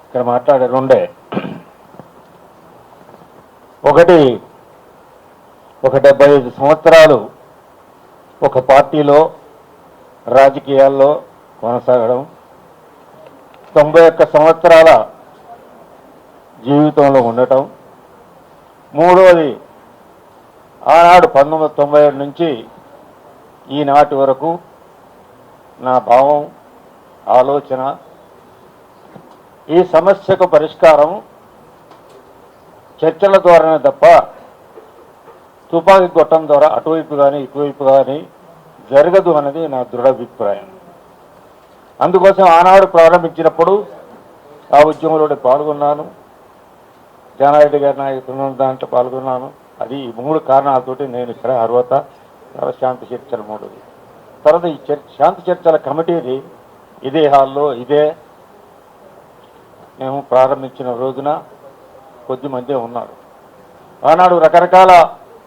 ఇక్కడ మాట్లాడే రెండే. ఒకటి, ఒక 75 సంవత్సరాలు ఒక పార్టీలో రాజకీయాల్లో కొనసాగడం, 91 సంవత్సరాల జీవితంలో ఉండటం. మూడవది, ఆనాడు 1997 నుంచి ఈనాటి వరకు నా భావం, ఆలోచన ఈ సమస్యకు పరిష్కారం చర్చల ద్వారానే తప్ప తుపాకీ గొట్టం ద్వారా అటువైపు కానీ ఇటువైపు కానీ జరగదు అన్నది నా దృఢ అభిప్రాయం. అందుకోసం ఆనాడు ప్రారంభించినప్పుడు ఆ ఉద్యమంలో పాల్గొన్నాను, జానారెడ్డి గారి నాయకులు దాంట్లో పాల్గొన్నాను. అది ఈ 3 కారణాలతోటి నేను ఇక్కడ అర్హత. శాంతి చర్చల 3ది. తర్వాత ఈ శాంతి చర్చల కమిటీది ఇదే హాల్లో ఇదే మేము ప్రారంభించిన రోజున కొద్దిమందే ఉన్నారు. ఆనాడు రకరకాల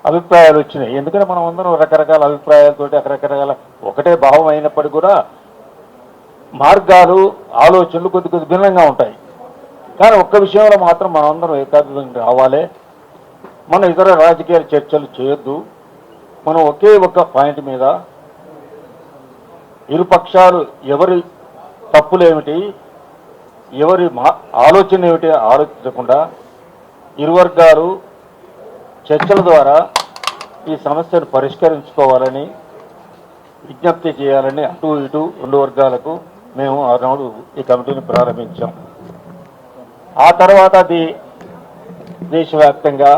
అభిప్రాయాలు వచ్చినాయి. ఎందుకంటే మనం అందరం రకరకాల అభిప్రాయాలతోటి రకరకాల ఒకటే భావం అయినప్పటికీ కూడా మార్గాలు, ఆలోచనలు కొద్ది భిన్నంగా ఉంటాయి. కానీ ఒక్క విషయంలో మాత్రం మనం అందరం ఏకాభిప్రాయం రావాలి. మనం ఇతర రాజకీయ చర్చలు చేయొద్దు. మనం ఒకే ఒక్క పాయింట్ మీద ఇరుపక్షాలు ఎవరి తప్పులేమిటి, ఎవరి ఆలోచన ఏమిటి ఆలోచించకుండా ఇరు వర్గాలు చర్చల ద్వారా ఈ సమస్యను పరిష్కరించుకోవాలని విజ్ఞప్తి చేయాలని అటు ఇటు 2 వర్గాలకు మేము ఆనాడు ఈ కమిటీని ప్రారంభించాం. ఆ తర్వాత అది దేశవ్యాప్తంగా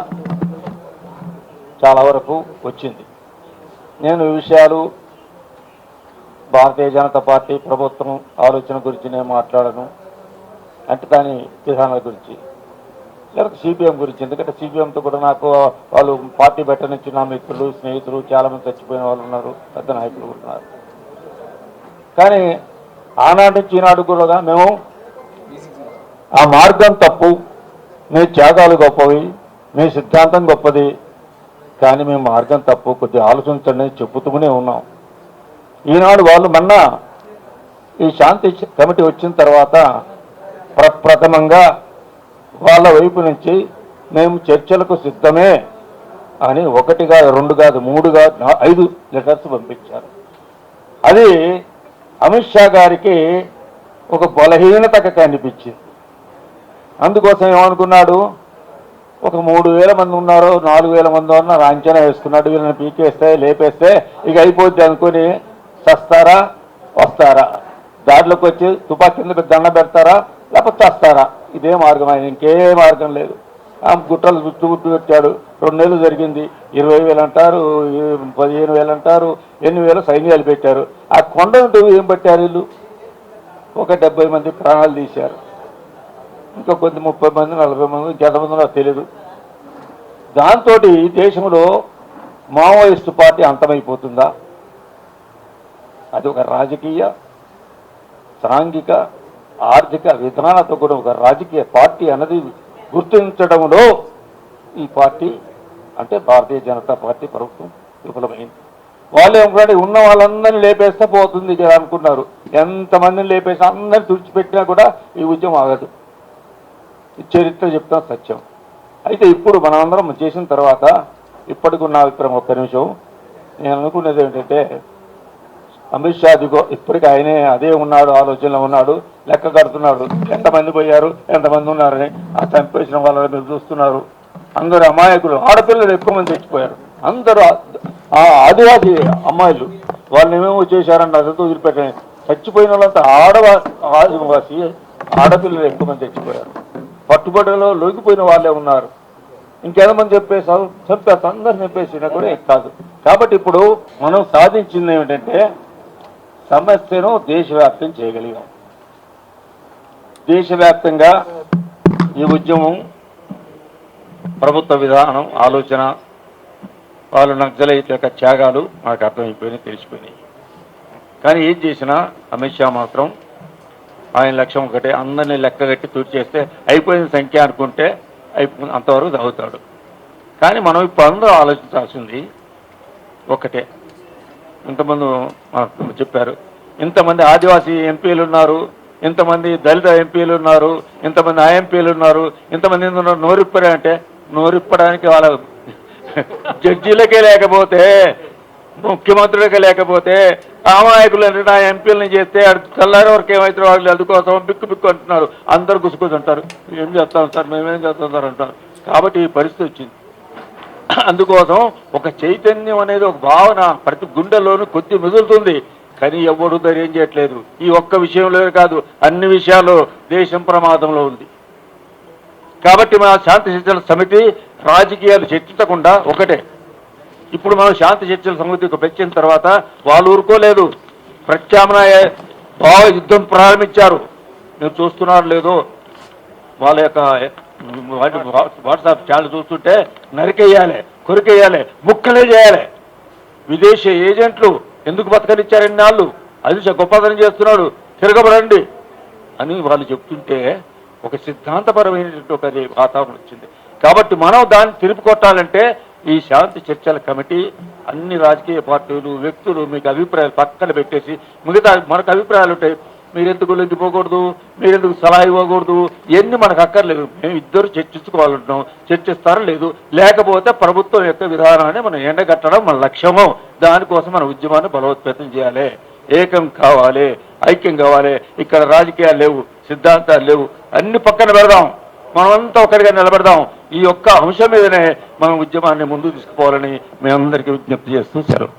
చాలా వరకు వచ్చింది. నేను ఈ విషయాలు భారతీయ జనతా పార్టీ ప్రభుత్వం ఆలోచన గురించి నేను మాట్లాడను, అంటే దాని విధానాల గురించి, లేకపోతే సిపిఎం గురించి. ఎందుకంటే సిపిఎంతో కూడా నాకు వాళ్ళు పార్టీ బెట్ట నుంచి నా మిత్రులు, స్నేహితులు చాలామంది చచ్చిపోయిన వాళ్ళు ఉన్నారు, పెద్ద నాయకులు ఉన్నారు. కానీ ఆనాటి నుంచి ఈనాడు కూడా మేము ఆ మార్గం తప్పు, మీ త్యాగాలు గొప్పవి, మీ సిద్ధాంతం గొప్పది, కానీ మేము మార్గం తప్పు, కొద్దిగా ఆలోచించండి చెప్పుతూనే ఉన్నాం. ఈనాడు వాళ్ళు మొన్న ఈ శాంతి కమిటీ వచ్చిన తర్వాత ప్రప్రథమంగా వాళ్ళ వైపు నుంచి మేము చర్చలకు సిద్ధమే అని 1 కాదు 2 కాదు 3 కాదు 5 లెటర్స్ పంపించారు. అది అమిత్ షా గారికి ఒక బలహీనతగా కనిపించింది. అందుకోసం ఏమనుకున్నాడు, ఒక 3000 మంది ఉన్నారో 4000 మంది ఉన్నారు అంచనా వేసుకున్నాడు. వీళ్ళని పీకేస్తే లేపేస్తే ఇక అయిపోద్ది అనుకుని చస్తారా వస్తారా, దారిలోకి వచ్చి తుపాకీ కింద దండ పెడతారా లేకపోతే చస్తారా, ఇదే మార్గం. ఆయన ఇంకే మార్గం లేదు. ఆ గుట్టలు గుట్టు పెట్టాడు. 2 నెలలు జరిగింది. 20,000 అంటారు, 15,000 అంటారు, 8,000 సైన్యాలు పెట్టారు. ఆ కొండ ఏం పెట్టారు వీళ్ళు? ఒక 70 మంది ప్రాణాలు తీశారు. ఇంకా కొద్ది 30 మంది 40 మంది ఇంకెంతమంది నాకు తెలియదు. దాంతో దేశంలో మావోయిస్టు పార్టీ అంతమైపోతుందా? అది ఒక రాజకీయ, సాంఘిక, ఆర్థిక విధానాలతో కూడా ఒక రాజకీయ పార్టీ అన్నది గుర్తించడంలో ఈ పార్టీ అంటే భారతీయ జనతా పార్టీ ప్రభుత్వం విఫలమైంది. వాళ్ళు ఏమంటే ఉన్న వాళ్ళందరినీ లేపేస్తే పోతుంది అనుకున్నారు. ఎంతమందిని లేపేసి అందరినీ తుడిచిపెట్టినా కూడా ఈ ఉద్యమం ఆగదు. చరిత్ర చెప్తాం సత్యం. అయితే ఇప్పుడు మనమందరం చేసిన తర్వాత ఇప్పటికున్న అభిప్రాయం, ఒక్క నిమిషం, నేను అనుకునేది ఏంటంటే అమిత్ షా దిగో ఇప్పటికీ ఆయనే అదే ఉన్నాడు, ఆలోచనలో ఉన్నాడు, లెక్క కడుతున్నాడు ఎంతమంది పోయారు ఎంతమంది ఉన్నారని. ఆ చంపేసిన వాళ్ళని మీరు చూస్తున్నారు, అందరూ అమాయకులు, ఆడపిల్లలు ఎక్కువ మంది చచ్చిపోయారు. అందరూ ఆ ఆదివాసీ అమ్మాయిలు వాళ్ళని ఏమేమో చేశారని అదంతా వదిలిపెట్టాను. చచ్చిపోయిన వాళ్ళంతా ఆదివాసీ ఆడపిల్లలు ఎక్కువ మంది చచ్చిపోయారు. పట్టుబడిలో లొంగిపోయిన వాళ్ళే ఉన్నారు. ఇంకెంతమంది చెప్పేశారు, చంపేస్తారు, అందరు చంపేసినా కూడా కాదు. కాబట్టి ఇప్పుడు మనం సాధించింది ఏమిటంటే సమస్యను దేశవ్యాప్తం చేయగలిగాం. దేశవ్యాప్తంగా ఈ ఉద్యమం, ప్రభుత్వ విధానం, ఆలోచన, వాళ్ళు నక్సలైట్ యొక్క త్యాగాలు మనకు అర్థమైపోయినాయి, తెలిసిపోయినాయి. కానీ ఏం చేసినా అమిత్ షా మాత్రం ఆయన లక్ష్యం ఒకటే, అందరినీ లెక్కగట్టి తుడిచేస్తే అయిపోయిన సంఖ్య అనుకుంటే అంతవరకు చదువుతాడు. కానీ మనం ఇప్పుడు అందరూ ఆలోచించాల్సింది ఒకటే. ఇంతమంది చెప్పారు, ఇంతమంది ఆదివాసీ ఎంపీలు ఉన్నారు, ఇంతమంది దళిత ఎంపీలు ఉన్నారు, ఇంతమంది ఐఎంపీలు ఉన్నారు, ఇంతమంది ఉన్నారు, నోరిప్పారంటే నోరిప్పడానికి వాళ్ళ జడ్జీలకే లేకపోతే, ముఖ్యమంత్రులకే లేకపోతే అమాయకులు అంటే ఆ ఎంపీలను చేస్తే తెల్లారి వరకు ఏమవుతారు వాళ్ళు అందుకోసం బిక్కు బిక్కు అంటున్నారు. అందరు గుసుకుంటుంటారు, ఏం చేస్తాం సార్, మేమేం చేస్తాం సార్ అంటారు. కాబట్టి ఈ పరిస్థితి వచ్చింది. అందుకోసం ఒక చైతన్యం అనేది, ఒక భావన ప్రతి గుండెల్లోనూ కొద్ది మెదులుతుంది. కానీ ఎవడు ధైర్యం చేయట్లేదు. ఈ ఒక్క విషయంలో కాదు, అన్ని విషయాల్లో దేశం ప్రమాదంలో ఉంది. కాబట్టి మన శాంతి చర్చల సమితి రాజకీయాలు చర్చించకుండా ఒకటే, ఇప్పుడు మనం శాంతి చర్చల సమితికి పెంచిన తర్వాత వాళ్ళు ఊరుకోలేదు, ప్రత్యామ్నాయ భావ యుద్ధం ప్రారంభించారు. మీరు చూస్తున్నారు లేదో, వాళ్ళ యొక్క వాట్సాప్ ఛానల్ చూస్తుంటే నరికేయాలి, కొరికేయాలి, ముక్కలే చేయాలి. విదేశీ ఏజెంట్లు ఎందుకు బతకనిచ్చారు ఎన్నాళ్ళు, అది గొప్పదనం చేస్తున్నాడు, తిరగబడండి అని వాళ్ళు చెప్తుంటే ఒక సిద్ధాంతపరమైనటువంటి ఒక వాతావరణం వచ్చింది. కాబట్టి మనం దాన్ని తిరిగి కొట్టాలంటే ఈ శాంతి చర్చల కమిటీ అన్ని రాజకీయ పార్టీలు, వ్యక్తులు మీకు అభిప్రాయాలు పక్కన పెట్టేసి, మిగతా మనకు అభిప్రాయాలు ఉంటాయి, మీరెందుకు లొంగిపోకూడదు, మీరెందుకు సలహా ఇవ్వకూడదు, ఇవన్నీ మనకు అక్కర్లేదు. మేము ఇద్దరు చర్చించుకోవాలంటున్నాం, చర్చిస్తారో లేదు, లేకపోతే ప్రభుత్వం యొక్క విధానాన్ని మనం ఎండగట్టడం మన లక్ష్యము. దానికోసం మన ఉద్యమాన్ని బలోపేతం చేయాలి, ఏకం కావాలి, ఐక్యం కావాలి. ఇక్కడ రాజకీయాలు లేవు, సిద్ధాంతాలు లేవు, అన్ని పక్కన పెడదాం, మనమంతా ఒకరిగా నిలబెడదాం. ఈ ఒక్క అంశం మీదనే మనం ఉద్యమాన్ని ముందుకు తీసుకుపోవాలని మేమందరికీ విజ్ఞప్తి చేస్తూ సెలవు.